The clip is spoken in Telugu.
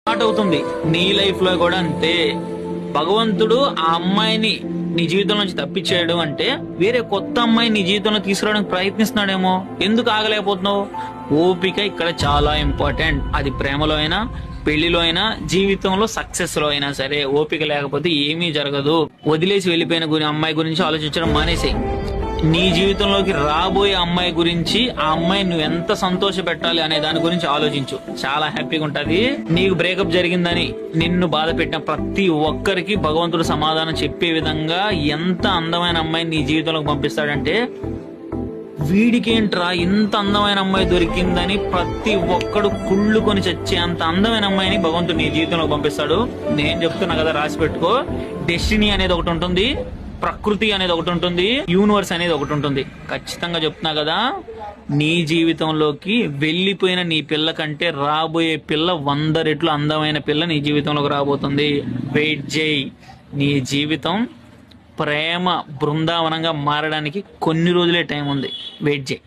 స్టార్ట్ అవుతుంది. నీ లైఫ్ లో కూడా అంతే. భగవంతుడు ఆ అమ్మాయిని నీ జీవితం నుంచి తప్పించేయడం అంటే వేరే కొత్త అమ్మాయి నీ జీవితంలో తీసుకురావడానికి ప్రయత్నిస్తున్నాడేమో. ఎందుకు ఆగలేకపోతున్నావు? ఓపిక ఇక్కడ చాలా ఇంపార్టెంట్. అది ప్రేమలో అయినా, పెళ్లిలో అయినా, జీవితంలో సక్సెస్ లో అయినా సరే. ఓపిక లేకపోతే ఏమీ జరగదు. వదిలేసి వెళ్ళిపోయిన అమ్మాయి గురించి ఆలోచించడం మానేసేయి. నీ జీవితంలోకి రాబోయే అమ్మాయి గురించి, ఆ అమ్మాయి నువ్వు ఎంత సంతోష పెట్టాలి అనే దాని గురించి ఆలోచించు. చాలా హ్యాపీగా ఉంటది. నీకు బ్రేకప్ జరిగిందని నిన్ను బాధ పెట్టిన ప్రతి ఒక్కరికి భగవంతుడు సమాధానం చెప్పే విధంగా ఎంత అందమైన అమ్మాయిని నీ జీవితంలోకి పంపిస్తాడంటే, వీడికేంట్రా ఇంత అందమైన అమ్మాయి దొరికిందని ప్రతి ఒక్కడు కుళ్ళుకొని చచ్చే అంత అందమైన అమ్మాయిని భగవంతుడు నీ జీవితంలోకి పంపిస్తాడు. నేను చెప్తున్నా కదా, రాసి పెట్టుకో. డెస్టినీ అనేది ఒకటి ఉంటుంది, ప్రకృతి అనేది ఒకటి ఉంటుంది, యూనివర్స్ అనేది ఒకటి ఉంటుంది. ఖచ్చితంగా చెప్తున్నా కదా, నీ జీవితంలోకి వెళ్ళిపోయిన నీ పిల్ల కంటే రాబోయే పిల్ల 100 రెట్లు అందమైన పిల్ల నీ జీవితంలోకి రాబోతుంది. వెయిట్ చేయి. నీ జీవితం ప్రేమ బృందావనంగా మారడానికి కొన్ని రోజులే టైం ఉంది. వెయిట్ చేయి.